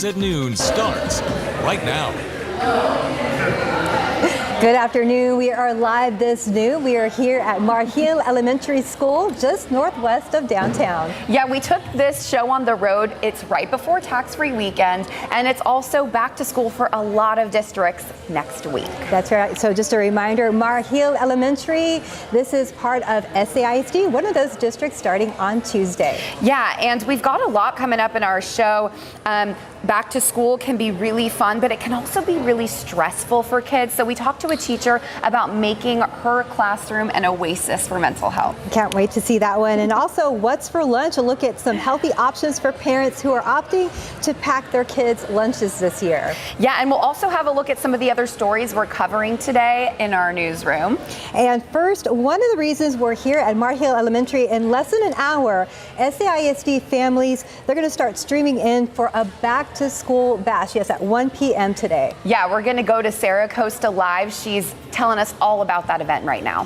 At noon starts right now. Good afternoon. We are live this noon. We are here at Marhill Elementary School, just northwest of downtown. Yeah, we took this show on the road. It's right before tax-free weekend, and it's also back to school for a lot of districts next week. That's right. So just a reminder, Marhill Elementary, this is part of SAISD, one of those districts starting on Tuesday. Yeah, and we've got a lot coming up in our show. Back to school can be really fun, but it can also be really stressful for kids. So we talked to a teacher about making her classroom an oasis for mental health. Can't wait to see that one. And also, what's for lunch? A look at some healthy options for parents who are opting to pack their kids' lunches this year. Yeah, and we'll also have a look at some of the other stories we're covering today in our newsroom. And first, one of the reasons we're here at Marhill Elementary, in less than an hour, SAISD families, they're going to start streaming in for a back-to-school bash. Yes, at 1 p.m. today. Yeah, we're going to go to Sarah Costa Live. She's telling us all about that event right now.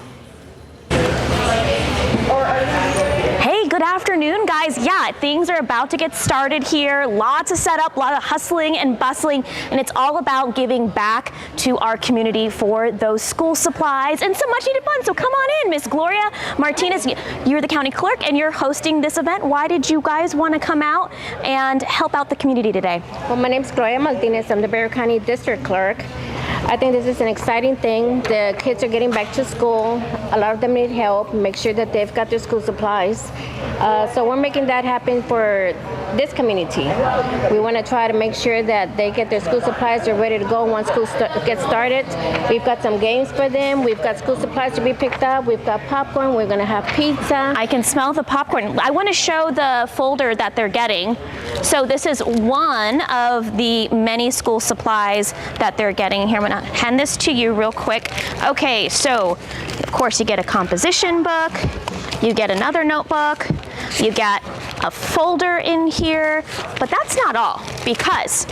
Hey, good afternoon, guys. Yeah, things are about to get started here. Lots of setup, a lot of hustling and bustling, and it's all about giving back to our community for those school supplies and some much needed fun. So come on in, Miss Gloria Martinez. You're the county clerk and you're hosting this event. Why did you guys want to come out and help out the community today? Well, my name is Gloria Martinez. I'm the Bexar County District Clerk. I think this is an exciting thing. The kids are getting back to school. A lot of them need help. Make sure that they've got their school supplies. So we're making that happen for this community. We want to try to make sure that they get their school supplies. They're ready to go once school gets started. We've got some games for them. We've got school supplies to be picked up. We've got popcorn. We're going to have pizza. I can smell the popcorn. I want to show the folder that they're getting. So this is one of the many school supplies that they're getting here. I'm going to hand this to you real quick. Okay, so of course you get a composition book, you get another notebook, you get a folder in here, but that's not all, because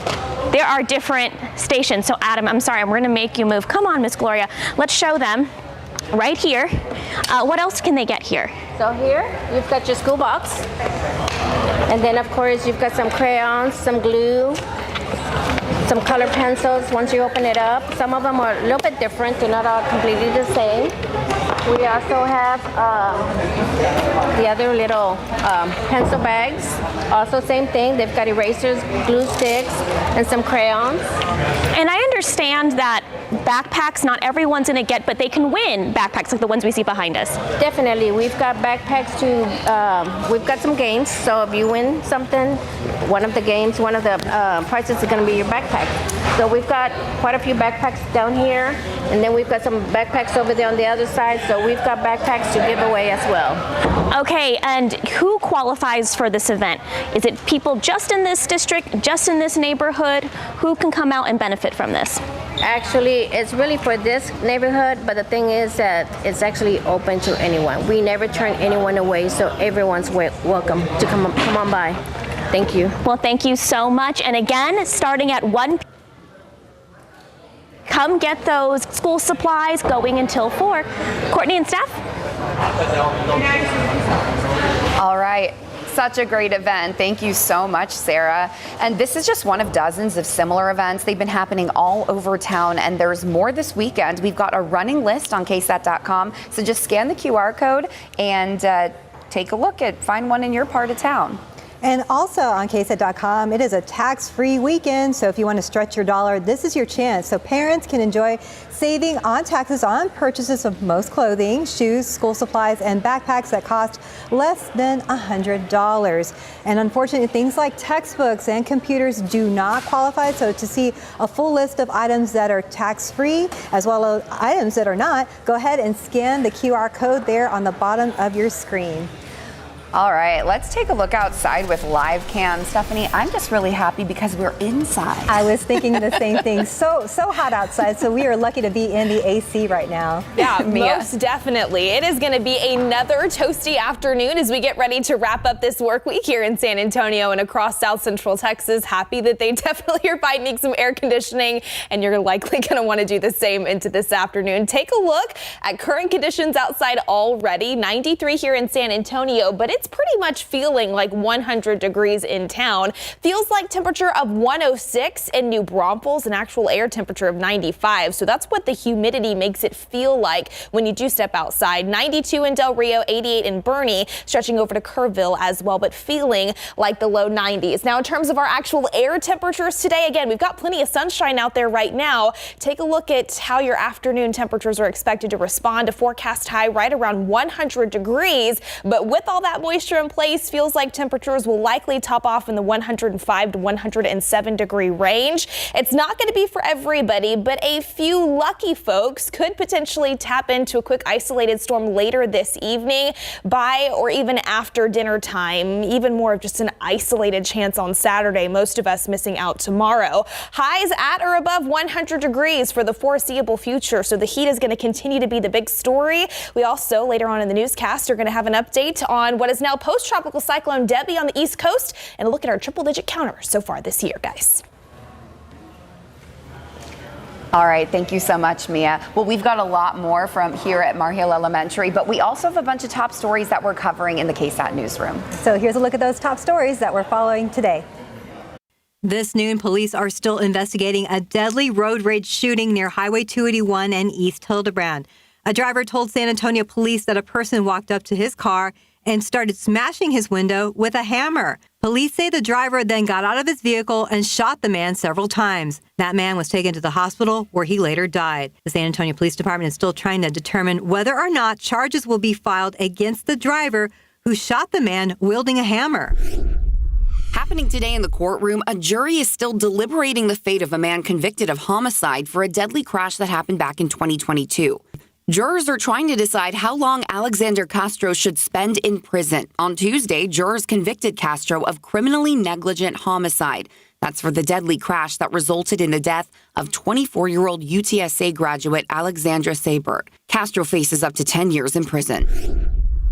there are different stations. So Adam, I'm sorry, I'm going to make you move. Come on, Miss Gloria. Let's show them right here. What else can they get here? So here, you've got your school box. And then, of course, you've got some crayons, some glue, some color pencils once you open it up. Some of them are a little bit different. They're not all completely the same. We also have the other little pencil bags. Also same thing. They've got erasers, glue sticks, and some crayons. And I understand that backpacks, not everyone's going to get, but they can win backpacks like the ones we see behind us. Definitely. We've got backpacks to, we've got some games. So if you win something, one of the games, one of the prizes is going to be your backpack. So we've got quite a few backpacks down here, and then we've got some backpacks over there on the other side. So we've got backpacks to give away as well. Okay, and who qualifies for this event? Is it people just in this district, just in this neighborhood? Who can come out and benefit from this? Actually, it's really for this neighborhood, but the thing is that it's actually open to anyone. We never turn anyone away, so everyone's welcome to come on by. Thank you. Well, thank you so much. And again, starting at 1 p.m. Come get those school supplies going until 4. Courtney and Steph? All right. Such a great event. Thank you so much, Sarah. And this is just one of dozens of similar events. They've been happening all over town, and there's more this weekend. We've got a running list on KSAT.com. So just scan the QR code and take a look at, find one in your part of town. And also on KSAT.com, it is a tax-free weekend, so if you want to stretch your dollar, this is your chance. So parents can enjoy saving on taxes on purchases of most clothing, shoes, school supplies, and backpacks that cost less than $100. And unfortunately, things like textbooks and computers do not qualify. So to see a full list of items that are tax-free, as well as items that are not, go ahead and scan the QR code there on the bottom of your screen. All right, let's take a look outside with live cam. Stephanie, I'm just really happy because we're inside. I was thinking the same thing. So hot outside, so we are lucky to be in the AC right now. Yeah, most definitely. It is going to be another toasty afternoon as we get ready to wrap up this work week here in San Antonio and across South Central Texas. Happy that they definitely are finding some air conditioning, and you're likely going to want to do the same into this afternoon. Take a look at current conditions outside already. 93 here in San Antonio, but it's it's pretty much feeling like 100 degrees in town. Feels like temperature of 106 in New Braunfels, an actual air temperature of 95. So that's what the humidity makes it feel like when you do step outside. 92 in Del Rio, 88 in Bernie, stretching over to Kerrville as well, but feeling like the low 90s. Now, in terms of our actual air temperatures today, again, we've got plenty of sunshine out there right now. Take a look at how your afternoon temperatures are expected to respond. A forecast high right around 100 degrees, but with all that moisture in place, feels like temperatures will likely top off in the 105 to 107 degree range. It's not going to be for everybody, but a few lucky folks could potentially tap into a quick isolated storm later this evening by or even after dinner time. Even more of just an isolated chance on Saturday. Most of us missing out tomorrow. Highs at or above 100 degrees for the foreseeable future. So the heat is going to continue to be the big story. We also later on in the newscast are going to have an update on what is now post-tropical cyclone Debbie on the East Coast and a look at our triple-digit counter so far this year, guys. All right, thank you so much, Mia. Well, we've got a lot more from here at Mar Hill Elementary, but we also have a bunch of top stories that we're covering in the KSAT newsroom. So here's a look at those top stories that we're following today. This noon, police are still investigating a deadly road rage shooting near Highway 281 and East Hildebrand. A driver told San Antonio police that a person walked up to his car and started smashing his window with a hammer. Police say the driver then got out of his vehicle and shot the man several times. That man was taken to the hospital where he later died. The San Antonio Police Department is still trying to determine whether or not charges will be filed against the driver who shot the man wielding a hammer. Happening today in the courtroom, a jury is still deliberating the fate of a man convicted of homicide for a deadly crash that happened back in 2022. Jurors are trying to decide how long Alexander Castro should spend in prison. On Tuesday, jurors convicted Castro of criminally negligent homicide. That's for the deadly crash that resulted in the death of 24-year-old UTSA graduate Alexandra Sabert. Castro faces up to 10 years in prison.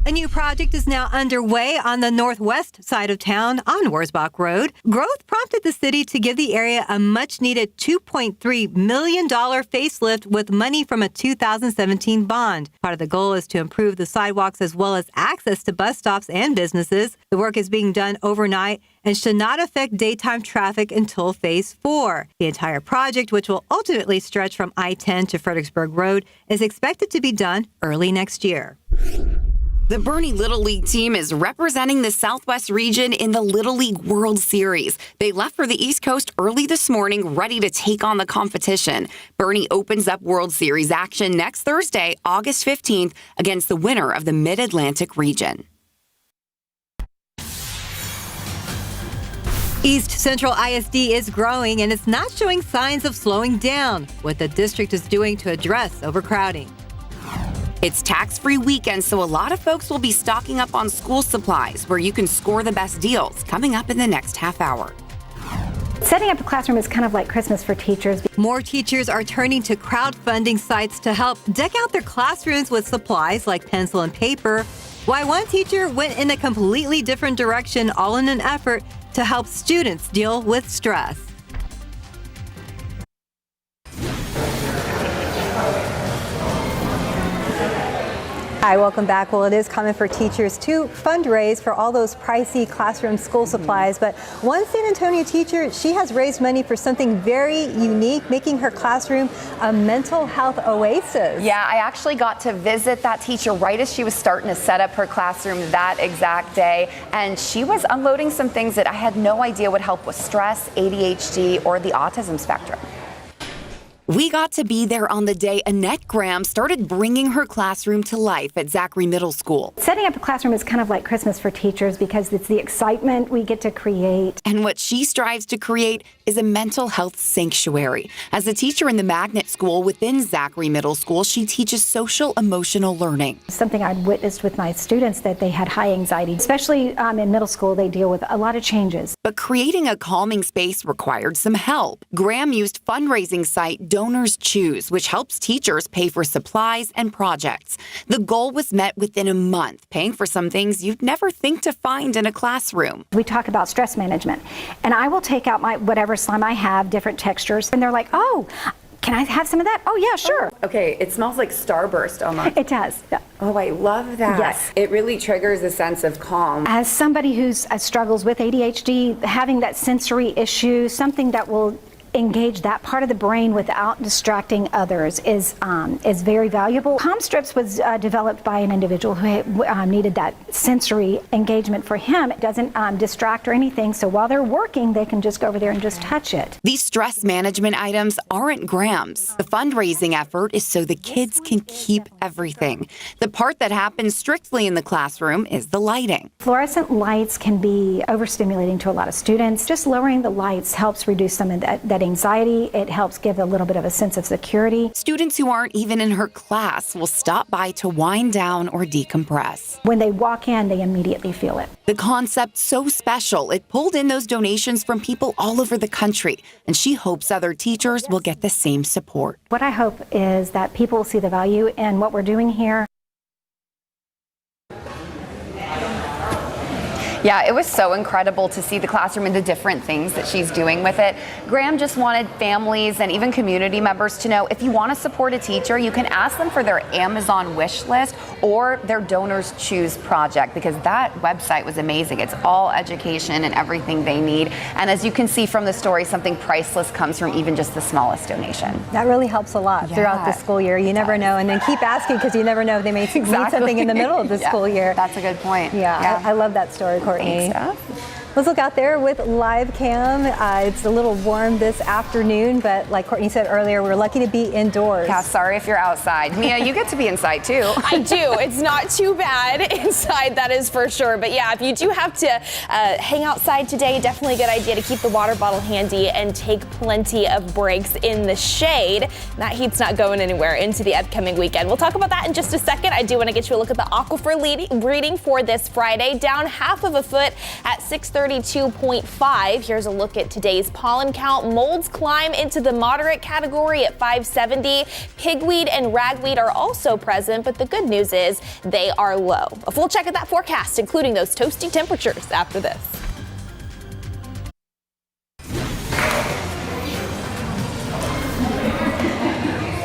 A new project is now underway on the northwest side of town on Wurzbach Road. Growth prompted the city to give the area a much-needed $2.3 million facelift with money from a 2017 bond. Part of the goal is to improve the sidewalks as well as access to bus stops and businesses. The work is being done overnight and should not affect daytime traffic until Phase 4. The entire project, which will ultimately stretch from I-10 to Fredericksburg Road, is expected to be done early next year. The Bernie Little League team is representing the Southwest region in the Little League World Series. They left for the East Coast early this morning, ready to take on the competition. Bernie opens up World Series action next Thursday, August 15th, against the winner of the Mid-Atlantic region. East Central ISD is growing, and it's not showing signs of slowing down. What the district is doing to address overcrowding. It's tax-free weekend, so a lot of folks will be stocking up on school supplies, where you can score the best deals, coming up in the next half hour. Setting up a classroom is kind of like Christmas for teachers. More teachers are turning to crowdfunding sites to help deck out their classrooms with supplies like pencil and paper. Why one teacher went in a completely different direction, all in an effort to help students deal with stress. Hi, welcome back. Well, it is common for teachers to fundraise for all those pricey classroom school supplies, but one San Antonio teacher, she has raised money for something very unique, making her classroom a mental health oasis. Yeah, I actually got to visit that teacher right as she was starting to set up her classroom that exact day, and she was unloading some things that I had no idea would help with stress, ADHD, or the autism spectrum. We got to be there on the day Annette Graham started bringing her classroom to life at Zachary Middle School. Setting up a classroom is kind of like Christmas for teachers because it's the excitement we get to create. And what she strives to create is a mental health sanctuary. As a teacher in the magnet school within Zachary Middle School, she teaches social emotional learning. Something I'd witnessed with my students that they had high anxiety, especially in middle school. They deal with a lot of changes. But creating a calming space required some help. Graham used fundraising site Donors Choose, which helps teachers pay for supplies and projects. The goal was met within a month, paying for some things you'd never think to find in a classroom. We talk about stress management, and I will take out my whatever slime I have, different textures, and they're like, oh, can I have some of that? Oh yeah, sure. Okay, it smells like Starburst almost. It does. Yeah. Oh, I love that. Yes. It really triggers a sense of calm. As somebody who struggles with ADHD, having that sensory issue, something that will engage that part of the brain without distracting others is very valuable. Calm Strips was developed by an individual who needed that sensory engagement. For him, it doesn't distract or anything, so while they're working, they can just go over there and just touch it. These stress management items aren't grams. The fundraising effort is so the kids can keep everything. The part that happens strictly in the classroom is the lighting. Fluorescent lights can be overstimulating to a lot of students. Just lowering the lights helps reduce some of that anxiety. It helps give a little bit of a sense of security. Students who aren't even in her class will stop by to wind down or decompress. When they walk in, they immediately feel it. The concept's so special, it pulled in those donations from people all over the country, and she hopes other teachers will get the same support. What I hope is that people will see the value in what we're doing here. Yeah, it was so incredible to see the classroom and the different things that she's doing with it. Graham just wanted families and even community members to know if you want to support a teacher, you can ask them for their Amazon wish list or their Donors Choose project, because that website was amazing. It's all education and everything they need. And as you can see from the story, something priceless comes from even just the smallest donation. That really helps a lot throughout the school year. You never know. And then keep asking, because you never know if they may need something in the middle of the school year. That's a good point. Yeah. I love that story, Courtney. Thanks, Let's look out there with live cam. It's a little warm this afternoon, but like Courtney said earlier, we're lucky to be indoors. Yeah, sorry if you're outside. Mia, you get to be inside too. I do. It's not too bad inside, that is for sure. But yeah, if you do have to hang outside today, definitely a good idea to keep the water bottle handy and take plenty of breaks in the shade. That heat's not going anywhere into the upcoming weekend. We'll talk about that in just a second. I do want to get you a look at the aquifer reading for this Friday. Down 1/2 foot at 632.5. Here's a look at today's pollen count. Molds climb into the moderate category at 570. Pigweed and ragweed are also present, but the good news is they are low. A full check of that forecast, including those toasty temperatures, after this.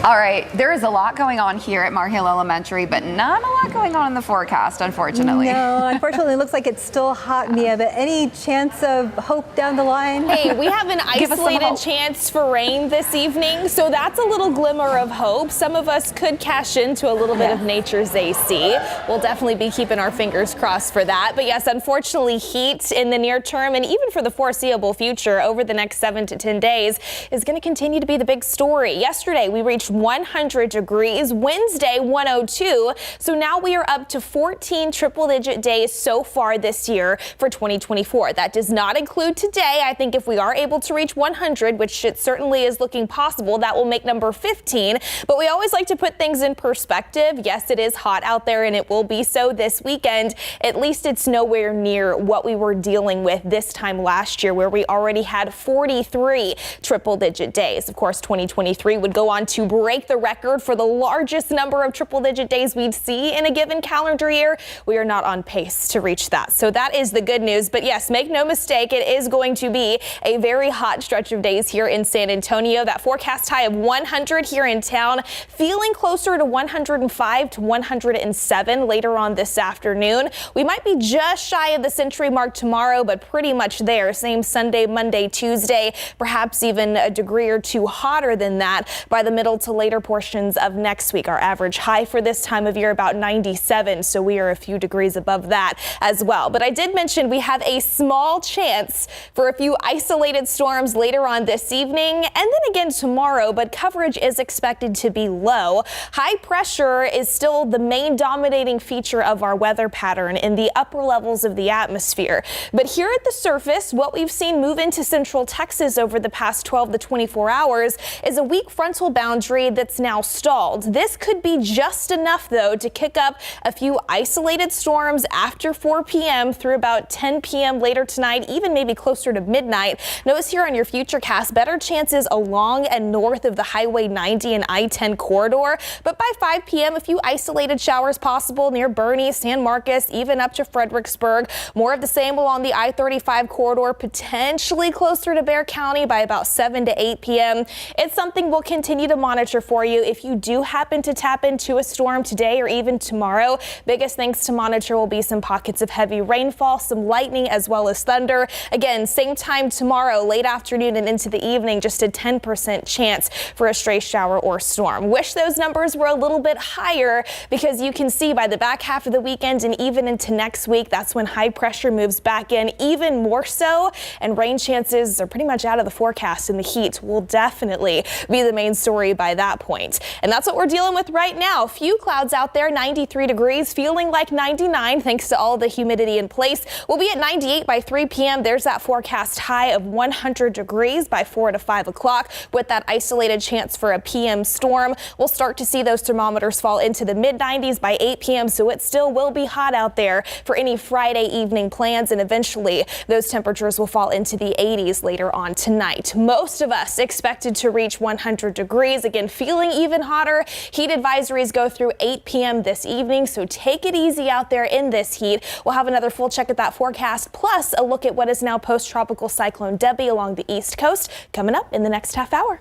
All right, there is a lot going on here at Mar Hill Elementary, but not a lot going on in the forecast, unfortunately. No, unfortunately, it looks like it's still hot, Mia, but any chance of hope down the line? Hey, we have an isolated chance for rain this evening, so that's a little glimmer of hope. Some of us could cash into a little bit of nature's AC. We'll definitely be keeping our fingers crossed for that. But yes, unfortunately, heat in the near term and even for the foreseeable future over the next 7 to 10 days is going to continue to be the big story. Yesterday, we reached 100 degrees, Wednesday 102, so now we are up to 14 triple-digit days so far this year for 2024. That does not include today. I think if we are able to reach 100, which it certainly is looking possible, that will make number 15, but we always like to put things in perspective. Yes, it is hot out there and it will be so this weekend. At least it's nowhere near what we were dealing with this time last year, where we already had 43 triple-digit days. Of course, 2023 would go on to break the record for the largest number of triple-digit days we'd see in a given calendar year. We are not on pace to reach that. So that is the good news. But yes, make no mistake, it is going to be a very hot stretch of days here in San Antonio. That forecast high of 100 here in town, feeling closer to 105 to 107 later on this afternoon. We might be just shy of the century mark tomorrow, but pretty much there. Same Sunday, Monday, Tuesday, perhaps even a degree or two hotter than that by the middle to later portions of next week. Our average high for this time of year about 97, so we are a few degrees above that as well. But I did mention we have a small chance for a few isolated storms later on this evening and then again tomorrow, but coverage is expected to be low. High pressure is still the main dominating feature of our weather pattern in the upper levels of the atmosphere. But here at the surface, what we've seen move into central Texas over the past 12 to 24 hours is a weak frontal boundary period that's now stalled. This could be just enough, though, to kick up a few isolated storms after 4 p.m. through about 10 p.m. later tonight, even maybe closer to midnight. Notice here on your Futurecast, better chances along and north of the Highway 90 and I-10 corridor. But by 5 p.m., a few isolated showers possible near Bernie, San Marcos, even up to Fredericksburg. More of the same along the I-35 corridor, potentially closer to Bexar County by about 7 to 8 p.m. It's something we'll continue to monitor for you. If you do happen to tap into a storm today or even tomorrow, biggest things to monitor will be some pockets of heavy rainfall, some lightning, as well as thunder. Again, same time tomorrow, late afternoon and into the evening, just a 10% chance for a stray shower or storm. Wish those numbers were a little bit higher, because you can see by the back half of the weekend and even into next week, that's when high pressure moves back in even more so, and rain chances are pretty much out of the forecast, and the heat will definitely be the main story by that point. And that's what we're dealing with right now. Few clouds out there, 93 degrees, feeling like 99 thanks to all the humidity in place. We'll be at 98 by 3 p.m. There's that forecast high of 100 degrees by 4 to 5 o'clock with that isolated chance for a p.m. storm. We'll start to see those thermometers fall into the mid-90s by 8 p.m. So it still will be hot out there for any Friday evening plans, and eventually those temperatures will fall into the 80s later on tonight. Most of us expected to reach 100 degrees. Again, feeling even hotter. Heat advisories go through 8 p.m. this evening, so take it easy out there in this heat. We'll have another full check at that forecast, plus a look at what is now post-tropical cyclone Debbie along the East Coast coming up in the next half hour.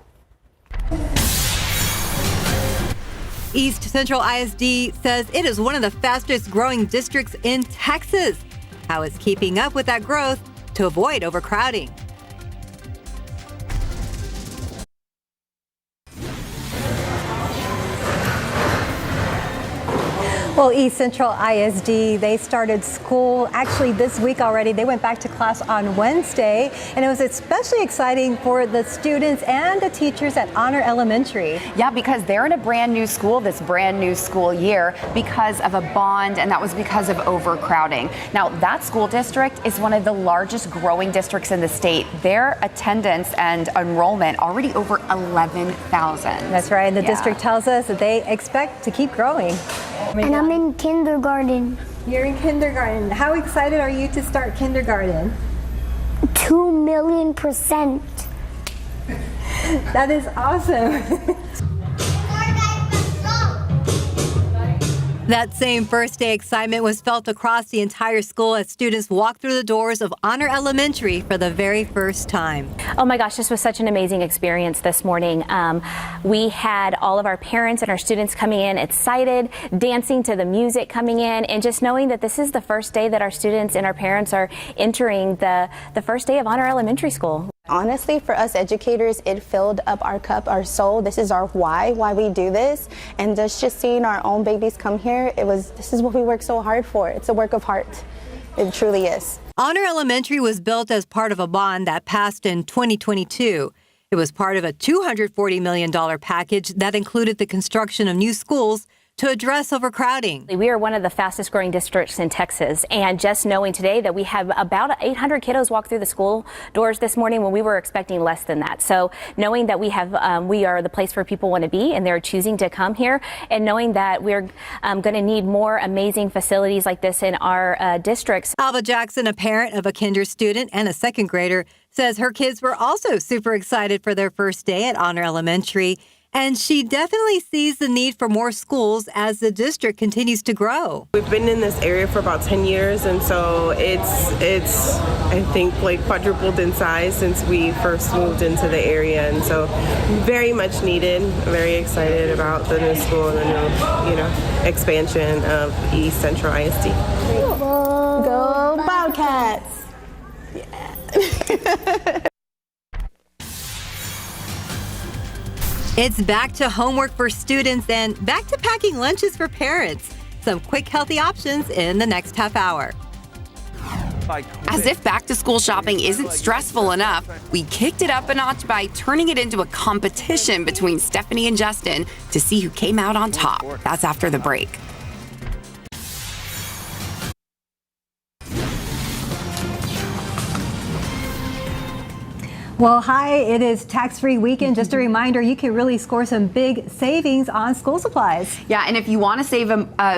East Central ISD says it is one of the fastest growing districts in Texas. How it's keeping up with that growth to avoid overcrowding. Well, East Central ISD, they started school actually this week already. They went back to class on Wednesday, and it was especially exciting for the students and the teachers at Honor Elementary. Yeah, because they're in a brand new school this brand new school year because of a bond, and that was because of overcrowding. Now, that school district is one of the largest growing districts in the state. Their attendance and enrollment already over 11,000. That's right, and the district tells us that they expect to keep growing. And I'm in kindergarten. You're in kindergarten. How excited are you to start kindergarten? 2,000,000%. That is awesome. That same first day excitement was felt across the entire school as students walked through the doors of Honor Elementary for the very first time. Oh my gosh, this was such an amazing experience this morning. We had all of our parents and our students coming in excited, dancing to the music coming in, and just knowing that this is the first day that our students and our parents are entering the first day of Honor Elementary School. Honestly, for us educators, it filled up our cup, our soul. This is our why we do this. And just seeing our own babies come here, this is what we work so hard for. It's a work of heart. It truly is. Honor Elementary was built as part of a bond that passed in 2022. It was part of a $240 million package that included the construction of new schools to address overcrowding. We are one of the fastest growing districts in Texas, and just knowing today that we have about 800 kiddos walk through the school doors this morning when we were expecting less than that. So knowing that we are the place where people want to be and they're choosing to come here, and knowing that we're going to need more amazing facilities like this in our districts. Alva Jackson, a parent of a kinder student and a second grader, says her kids were also super excited for their first day at Honor Elementary. And she definitely sees the need for more schools as the district continues to grow. We've been in this area for about 10 years, and so it's I think like quadrupled in size since we first moved into the area, and so very much needed. Very excited about the new school and the new, expansion of East Central ISD. Go Bobcats! Yeah. It's back to homework for students and back to packing lunches for parents. Some quick, healthy options in the next half hour. As if back-to-school shopping isn't stressful enough, we kicked it up a notch by turning it into a competition between Stephanie and Justin to see who came out on top. That's after the break. Well, hi, it is tax-free weekend. Just a reminder, you can really score some big savings on school supplies. Yeah, and if you want to save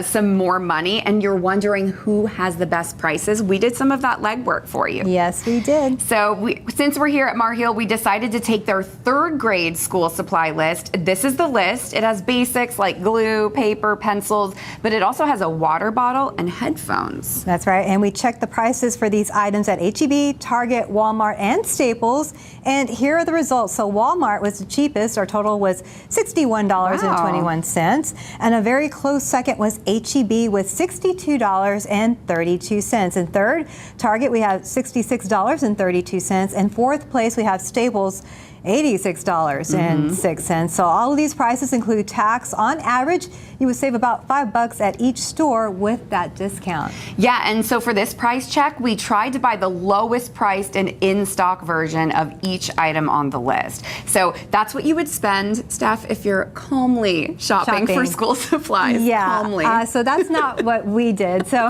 some more money and you're wondering who has the best prices, we did some of that legwork for you. Yes, we did. So since we're here at Mar Hill, we decided to take their 3rd grade school supply list. This is the list. It has basics like glue, paper, pencils, but it also has a water bottle and headphones. That's right, and we checked the prices for these items at H-E-B, Target, Walmart, and Staples. And here are the results. So Walmart was the cheapest. Our total was $61.21. And a very close second was H-E-B with $62.32. And third, Target, we have $66.32. And fourth place, we have Staples, $86.06. So all of these prices include tax. On average, you would save about $5 at each store with that discount. Yeah, and so for this price check, we tried to buy the lowest priced and in-stock version of each item on the list. So that's what you would spend, Steph, if you're calmly shopping for school supplies. Yeah, calmly. So that's not what we did. So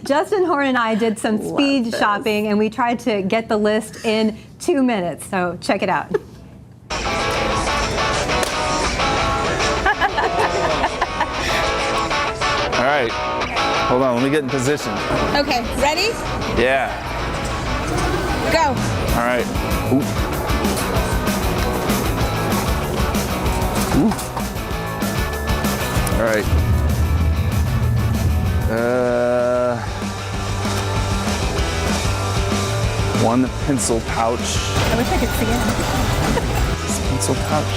Justin Horn and I did some speed shopping, and we tried to get the list in 2 minutes. So check it out. All right, hold on, let me get in position. Okay, ready? Yeah. Go. All right. Ooh. Ooh. All right. One pencil pouch. I wish I could see it. Pencil pouch.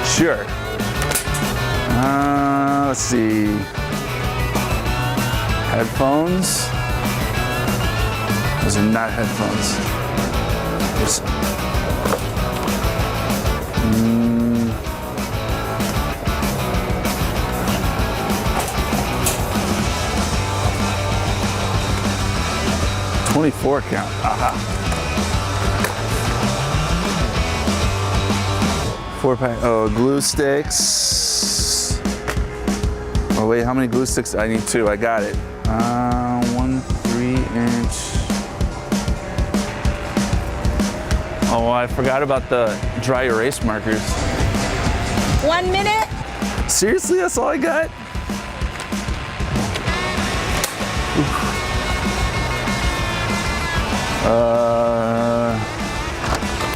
Sure. Let's see. Headphones. Those are not headphones. $24 count. Aha. 4-pack. Oh, glue sticks. Oh wait, how many glue sticks? I need 2. I got it. 1 3-inch. Oh, I forgot about the dry erase markers. 1 minute. Seriously, that's all I got? Oof.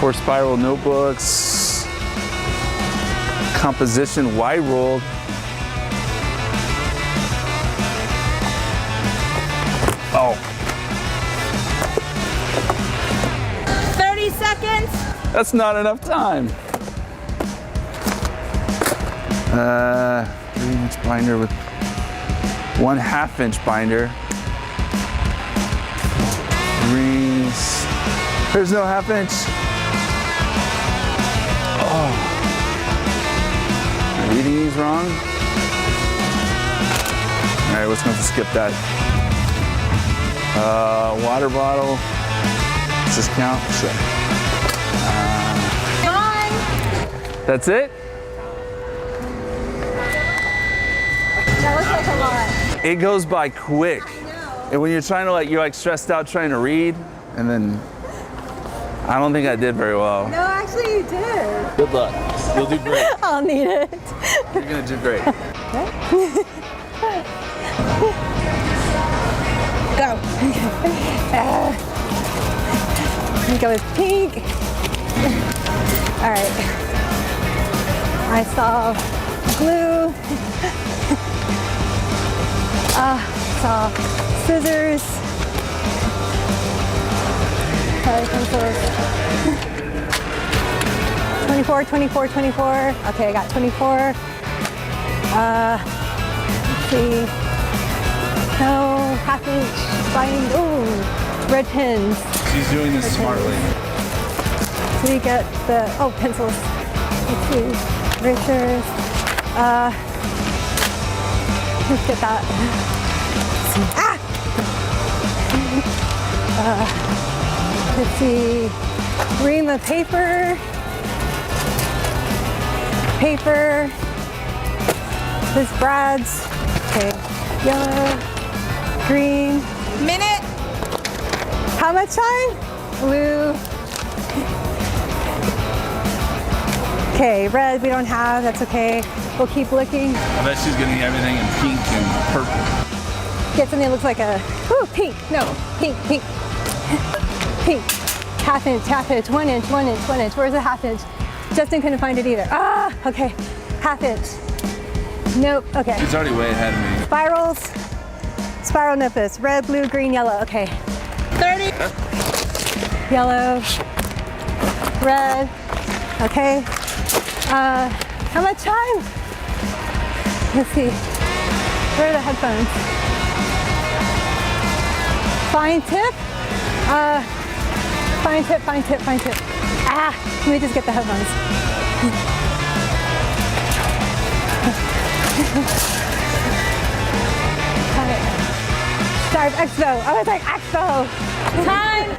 4 spiral notebooks. Composition wide rolled. Oh. 30 seconds. That's not enough time. 3-inch binder with 1 1/2-inch binder. Rings. There's no 1/2-inch. Oh. Am I reading these wrong? All right, let's have to skip that. Water bottle. Does this count? Sure. That's it? That looks like a lot. It goes by quick. And when you're trying to you're stressed out trying to read, and then I don't think I did very well. No, actually you did. Good luck. You'll do great. I'll need it. You're gonna do great. Go. I think it was pink. All right. I saw glue. Saw scissors. Pencils. 24, 24, 24. Okay, I got 24. Let's see. No, 1/2-inch bind. Ooh, red pens. She's doing this smartly. So you get the, pencils. Let's see, erasers. Let's get that. Let's see, ream of paper. Paper. This Brad's. Okay, yellow, green. Minute. How much time? Blue. Okay, red we don't have, that's okay. We'll keep looking. I bet she's getting everything in pink and purple. Get something that looks like a, ooh, pink, no, pink. Pink, half inch, 1 inch, 1 inch, 1 inch. Where's the half inch? Justin couldn't find it either. Ah, okay, half inch. Nope, okay. She's already way ahead of me. Spirals, spiral nipis, red, blue, green, yellow, okay. 30. Yellow, red, okay. How much time? Let's see. Where are the headphones? Fine tip? Fine tip. Ah, let me just get the headphones. Start Expo. I was like, Expo. Time.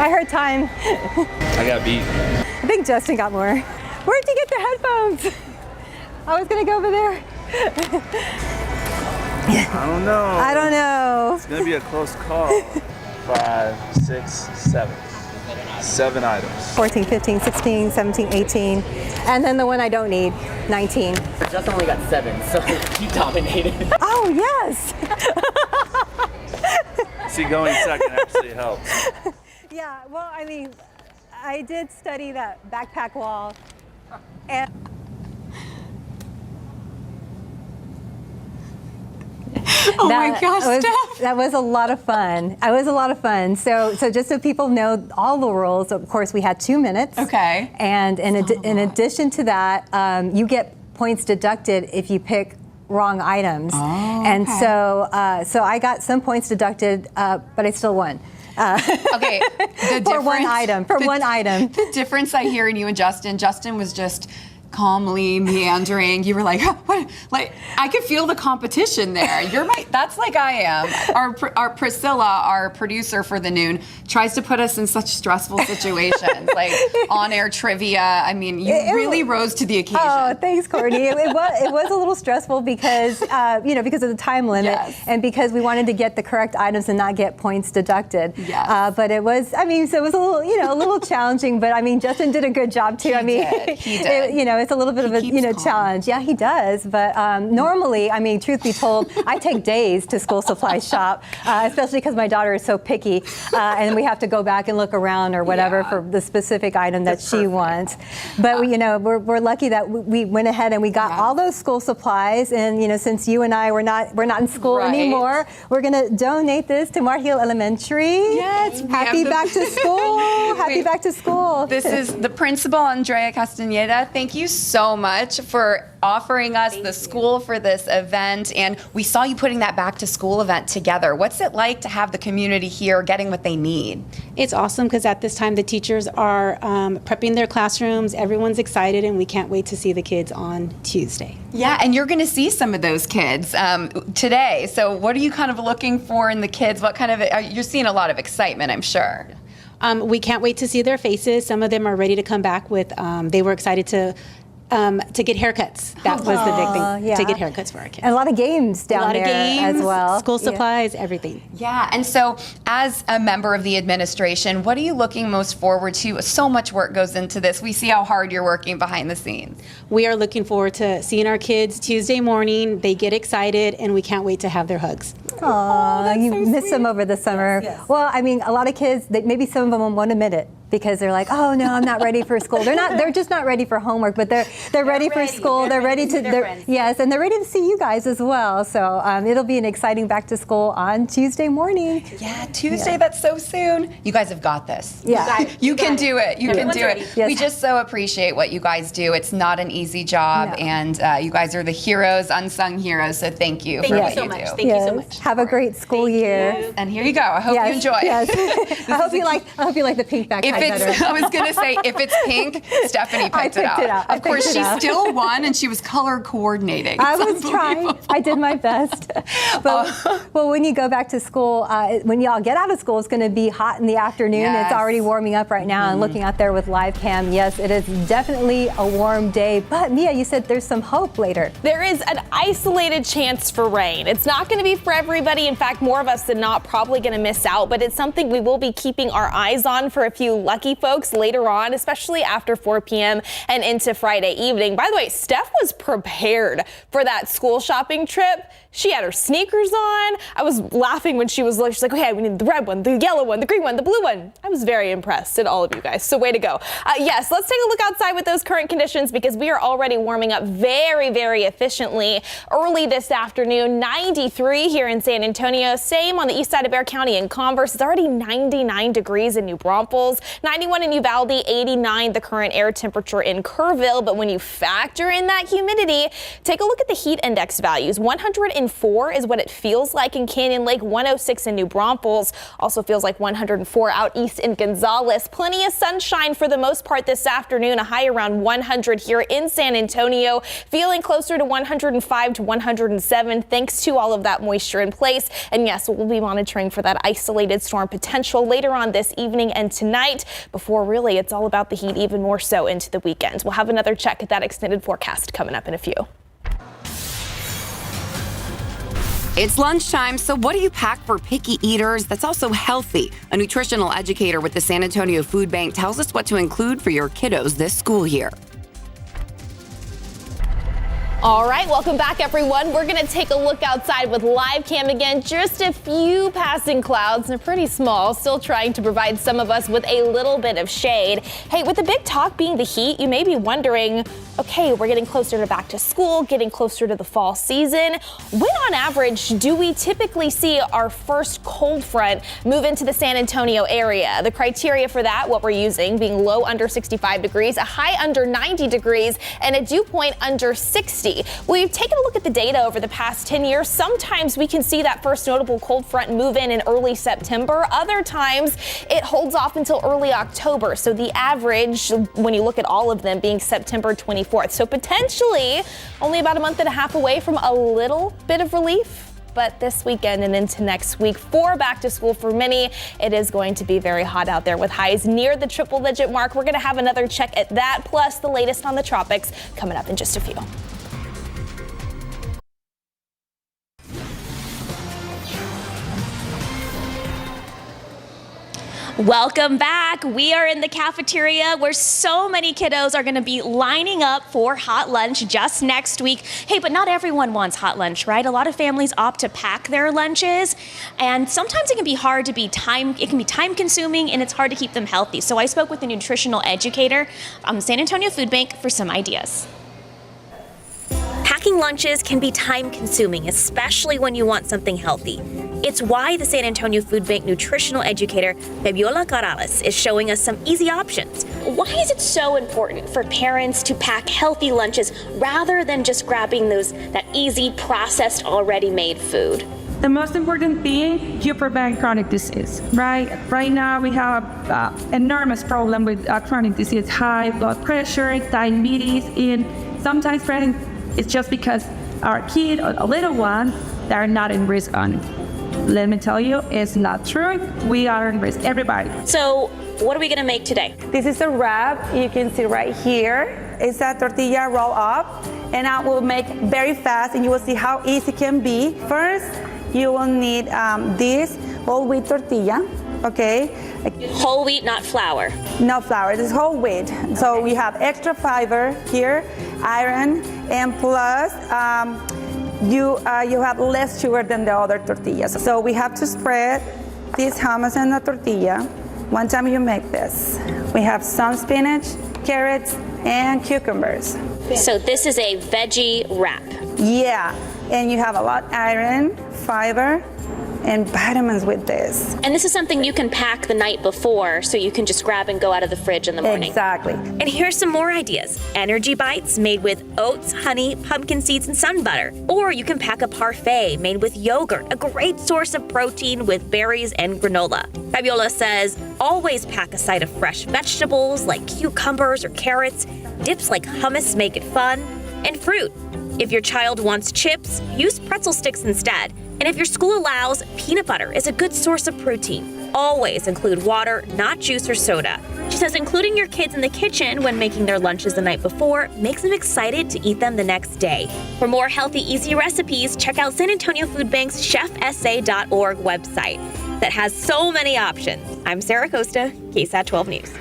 I heard time. I got beat. I think Justin got more. Where'd you get the headphones? I was gonna go over there. I don't know. It's gonna be a close call. 5, 6, 7. 7 items. 14, 15, 16, 17, 18. And then the one I don't need, 19. Justin only got 7, so he dominated. Oh, yes. See, going second actually helps. Yeah, well, I mean, I did study that backpack wall. And Oh my gosh, Steph. That was a lot of fun. So just so people know all the rules, of course, we had 2 minutes. Okay. And in addition to that, you get points deducted if you pick wrong items. Oh, and okay. so I got some points deducted, but I still won. Okay, for one item. The difference I hear in you and Justin was just calmly meandering. You were like, what? Like, I could feel the competition there. That's like I am. Our Priscilla, our producer for the noon, tries to put us in such stressful situations, like on-air trivia. I mean, you really rose to the occasion. Oh, thanks, Courtney. It was a little stressful because because of the time limit, yes, and because we wanted to get the correct items and not get points deducted. Yes. But it was, so it was a little challenging. But I mean, Justin did a good job too. He did. It's a little bit of a challenge. Yeah, he does. But normally, I mean, truth be told, I take days to school supply shop, especially because my daughter is so picky, and we have to go back and look around or whatever for the specific item that she wants. But we're lucky that we went ahead and we got all those school supplies. And since you and I we're not in school anymore, we're gonna donate this to Mar Hill Elementary. Yes. Happy back to school. Happy back to school. This is the principal, Andrea Castaneda. Thank you so much for offering us the school for this event. And we saw you putting that back to school event together. What's it like to have the community here getting what they need? It's awesome because at this time the teachers are prepping their classrooms. Everyone's excited and we can't wait to see the kids on Tuesday. Yeah, and you're going to see some of those kids today. So what are you kind of looking for in the kids? What kind of, you're seeing a lot of excitement, I'm sure. We can't wait to see their faces. Some of them are ready to come back with, they were excited to get haircuts. That was the big thing, to get haircuts for our kids. And a lot of games down there as well. School supplies, everything. Yeah, and so as a member of the administration, what are you looking most forward to? So much work goes into this. We see how hard you're working behind the scenes. We are looking forward to seeing our kids Tuesday morning. They get excited and we can't wait to have their hugs. Oh, you missed them over the summer. Yes. Well, I mean, a lot of kids, maybe some of them won't admit it, because they're like, oh no, I'm not ready for school. They're just not ready for homework, but they're ready for school. They're ready to yes, and they're ready to see you guys as well. So it'll be an exciting back to school on Tuesday morning. Yeah, Tuesday. That's so soon. You guys have got this. Yeah, you can do it. You can do it. Yes. We just so appreciate what you guys do. It's not an easy job, and you guys are the heroes, unsung heroes. So thank you for what you do. Thank you so much. Have a great school year. And here you go. I hope you enjoy. Yes. I hope you like the pink backpack better. I was gonna say, if it's pink, Stephanie picked it out. Of course, she still won, and she was color coordinating. I was trying. I did my best. But well, when you go back to school, when y'all get out of school, it's going to be hot in the afternoon. Yes. It's already warming up right now. And looking out there with live cam, yes, it is definitely a warm day. But Mia, you said there's some hope later. There is an isolated chance for rain. It's not going to be for everybody. In fact, more of us than not probably going to miss out. But it's something we will be keeping our eyes on for a few lucky folks later on, especially after 4 p.m. and into Friday evening. By the way, Steph was prepared for that school shopping trip. She had her sneakers on. I was laughing when she's like, okay, we need the red one, the yellow one, the green one, the blue one. I was very impressed at all of you guys. So way to go. Yes, let's take a look outside with those current conditions because we are already warming up very, very efficiently. Early this afternoon, 93 here in San Antonio. Same on the east side of Bexar County in Converse. It's already 99 degrees in New Braunfels, 91 in Uvalde, 89 the current air temperature in Kerrville. But when you factor in that humidity, take a look at the heat index values. 104 is what it feels like in Canyon Lake, 106 in New Braunfels. Also feels like 104 out east in Gonzales. Plenty of sunshine for the most part this afternoon. A high around 100 here in San Antonio. Feeling closer to 105 to 107 thanks to all of that moisture in place. And yes, we'll be monitoring for that isolated storm potential later on this evening and tonight before really it's all about the heat even more so into the weekend. We'll have another check at that extended forecast coming up in a few. It's lunchtime, so what do you pack for picky eaters that's also healthy? A nutritional educator with the San Antonio Food Bank tells us what to include for your kiddos this school year. All right, welcome back, everyone. We're going to take a look outside with live cam again. Just a few passing clouds, and they're pretty small, still trying to provide some of us with a little bit of shade. Hey, with the big talk being the heat, you may be wondering, okay, we're getting closer to back to school, getting closer to the fall season. When on average do we typically see our first cold front move into the San Antonio area? The criteria for that, what we're using, being low under 65 degrees, a high under 90 degrees, and a dew point under 60. We've taken a look at the data over the past 10 years. Sometimes we can see that first notable cold front move in early September. Other times it holds off until early October. So the average, when you look at all of them, being September 24th. So potentially only about a month and a half away from a little bit of relief. But this weekend and into next week for back to school for many, it is going to be very hot out there with highs near the triple digit mark. We're going to have another check at that, plus the latest on the tropics coming up in just a few. Welcome back. We are in the cafeteria where so many kiddos are going to be lining up for hot lunch just next week. Hey, but not everyone wants hot lunch, right? A lot of families opt to pack their lunches, and sometimes it can be hard to be time consuming, and it's hard to keep them healthy. So I spoke with a nutritional educator on the San Antonio Food Bank for some ideas. Packing lunches can be time-consuming, especially when you want something healthy. It's why the San Antonio Food Bank nutritional educator, Fabiola Corrales, is showing us some easy options. Why is it so important for parents to pack healthy lunches rather than just grabbing that easy, processed, already made food? The most important thing, you prevent chronic disease, right? Right now we have enormous problem with chronic disease, high blood pressure, diabetes, and sometimes it's just because our kid or a little one, they're not in risk on it. Let me tell you, it's not true. We are in risk, everybody. So what are we gonna make today? This is a wrap, you can see right here. It's a tortilla roll up, and I will make very fast, and you will see how easy it can be. First, you will need this whole wheat tortilla, okay? Whole wheat, not flour. No flour, this is whole wheat. So we have extra fiber here, iron, and plus you have less sugar than the other tortillas. So we have to spread this hummus in the tortilla. One time you make this. We have some spinach, carrots, and cucumbers. So this is a veggie wrap. Yeah, and you have a lot of iron, fiber, and vitamins with this. And this is something you can pack the night before, so you can just grab and go out of the fridge in the morning. Exactly. And here's some more ideas. Energy bites made with oats, honey, pumpkin seeds, and sun butter. Or you can pack a parfait made with yogurt, a great source of protein with berries and granola. Fabiola says, always pack a side of fresh vegetables like cucumbers or carrots. Dips like hummus make it fun. And fruit. If your child wants chips, use pretzel sticks instead. And if your school allows, peanut butter is a good source of protein. Always include water, not juice or soda. She says including your kids in the kitchen when making their lunches the night before makes them excited to eat them the next day. For more healthy, easy recipes, check out San Antonio Food Bank's chefsa.org website. that has so many options. I'm Sarah Costa, KSAT 12 News.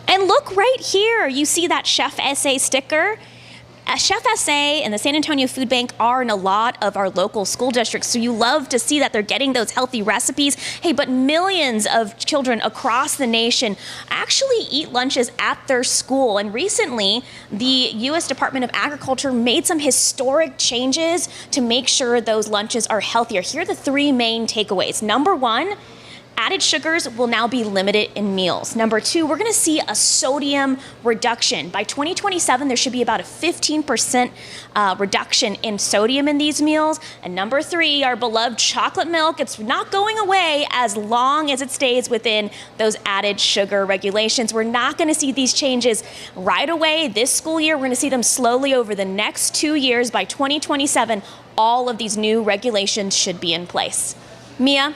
And look right here, you see that Chef SA sticker? Chef SA and the San Antonio Food Bank are in a lot of our local school districts, so you love to see that they're getting those healthy recipes. Hey, but millions of children across the nation actually eat lunches at their school. And recently, the U.S. Department of Agriculture made some historic changes to make sure those lunches are healthier. Here are the three main takeaways. Number one, added sugars will now be limited in meals. Number two, we're going to see a sodium reduction. By 2027, there should be about a 15% reduction in sodium in these meals. And number three, our beloved chocolate milk. It's not going away as long as it stays within those added sugar regulations. We're not going to see these changes right away this school year. We're going to see them slowly over the next 2 years. By 2027, all of these new regulations should be in place. Mia?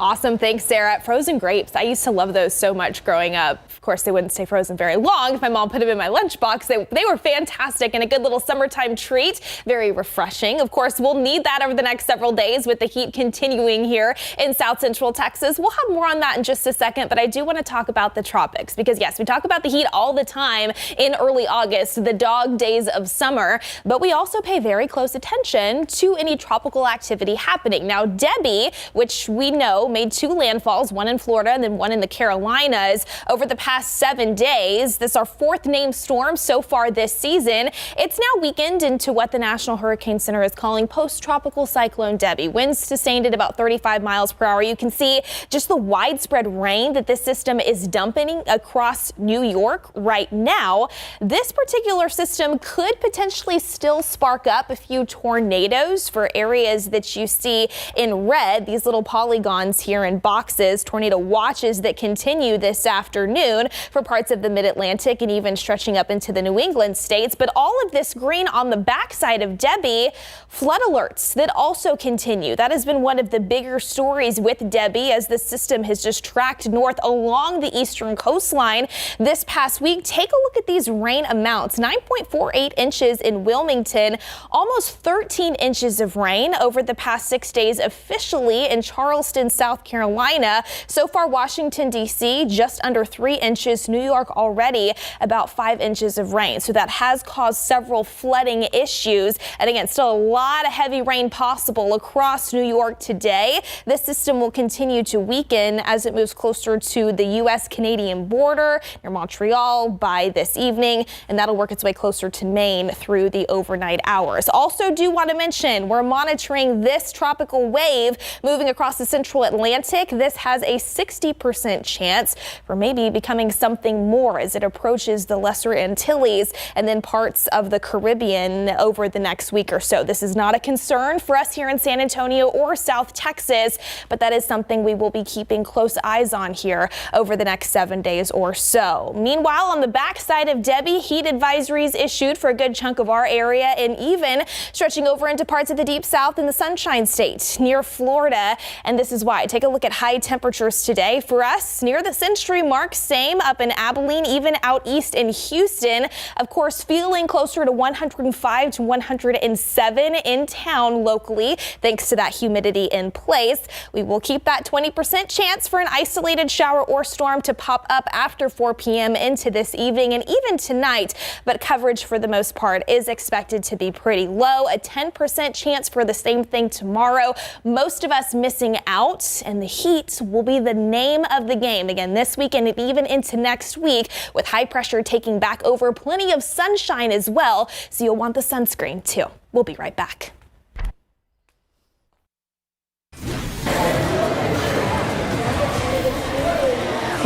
Awesome. Thanks, Sarah. Frozen grapes. I used to love those so much growing up. Of course, they wouldn't stay frozen very long if my mom put them in my lunchbox. They were fantastic and a good little summertime treat. Very refreshing. Of course, we'll need that over the next several days with the heat continuing here in South Central Texas. We'll have more on that in just a second, but I do want to talk about the tropics because, yes, we talk about the heat all the time in early August, the dog days of summer, but we also pay very close attention to any tropical activity happening. Now, Debbie, which we know made 2 landfalls, one in Florida and then one in the Carolinas over the past 7 days. This is our 4th named storm so far this season. It's now weakened into what the National Hurricane Center is calling post-tropical cyclone Debbie. Winds sustained at about 35 miles per hour. You can see just the widespread rain that this system is dumping across New York right now. This particular system could potentially still spark up a few tornadoes for areas that you see in red, these little polygons here in boxes, tornado watches that continue this afternoon for parts of the mid-Atlantic and even stretching up into the New England states. But all of this green on the backside of Debbie, flood alerts that also continue. That has been one of the bigger stories with Debbie as the system has just tracked north along the eastern coastline this past week. Take a look at these rain amounts. 9.48 inches in Wilmington, almost 13 inches of rain over the past 6 days officially in Charleston, South Carolina. So far, Washington, D.C., just under 3 inches. New York already about 5 inches of rain. So that has caused several flooding issues. And again, still a lot of heavy rain possible across New York today. This system will continue to weaken as it moves closer to the U.S.-Canadian border near Montreal by this evening. And that'll work its way closer to Maine through the overnight hours. Also do want to mention we're monitoring this tropical wave moving across the central Atlantic. This has a 60% chance for maybe becoming something more as it approaches the Lesser Antilles and then parts of the Caribbean over the next week or so. This is not a concern for us here in San Antonio or South Texas, but that is something we will be keeping close eyes on here over the next 7 days or so. Meanwhile, on the backside of Debbie, heat advisories issued for a good chunk of our area and even stretching over into parts of the deep south and the Sunshine State near Florida. And this is why. Take a look at high temperatures today for us near the century mark. Same up in Abilene, even out east in Houston. Of course, feeling closer to 105 to 107 in town locally, thanks to that humidity in place. We will keep that 20% chance for an isolated shower or storm to pop up after 4 p.m. into this evening and even tonight. But coverage for the most part is expected to be pretty low. A 10% chance for the same thing tomorrow. Most of us missing out, and the heat will be the name of the game again this weekend and even into next week, with high pressure taking back over. Plenty of sunshine as well, so you'll want the sunscreen too. We'll be right back.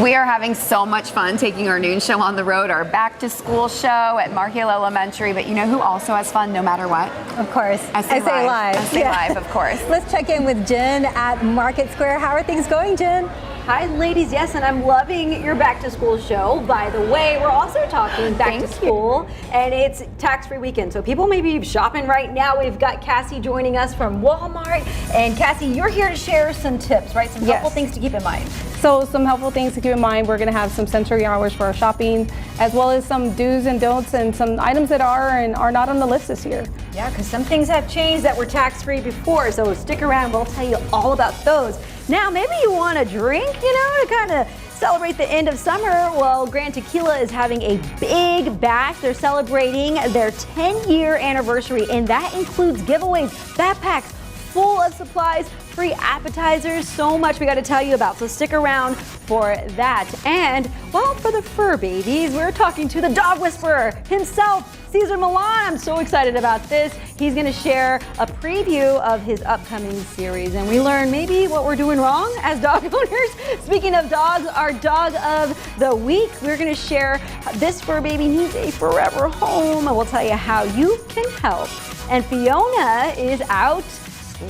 We are having so much fun taking our noon show on the road, our back to school show at Mark Hill Elementary. But you know who also has fun no matter what? Of course. SA Live. SA Yeah. Live, of course. Let's check in with Jen at Market Square. How are things going, Jen? Hi, ladies. Yes, and I'm loving your back to school show. By the way, we're also talking back to school, and it's tax-free weekend. So people may be shopping right now. We've got Cassie joining us from Walmart. And Cassie, you're here to share some tips, right? Some helpful things to keep in mind. So some helpful things to keep in mind, we're going to have some sensory hours for our shopping, as well as some do's and don'ts and some items that are and are not on the list this year. Yeah, because some things have changed that were tax-free before, so stick around. We'll tell you all about those. Now, maybe you want a drink, to kind of celebrate the end of summer. Well, Grand Tequila is having a big bash. They're celebrating their 10-year anniversary, and that includes giveaways, backpacks, full of supplies, free appetizers, so much we got to tell you about. So stick around for that. And, well, for the fur babies, we're talking to the dog whisperer himself, Cesar Milan. I'm so excited about this. He's going to share a preview of his upcoming series, and we learn maybe what we're doing wrong as dog owners. Speaking of dogs, our dog of the week, we're going to share this fur baby needs a forever home, and we'll tell you how you can help. And Fiona is out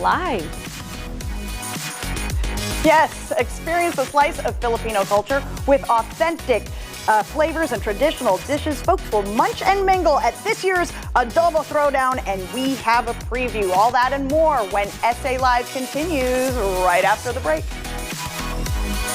live. Yes, experience a slice of Filipino culture with authentic flavors and traditional dishes. Folks will munch and mingle at this year's Adobo Throwdown, and we have a preview. All that and more when SA Live continues right after the break.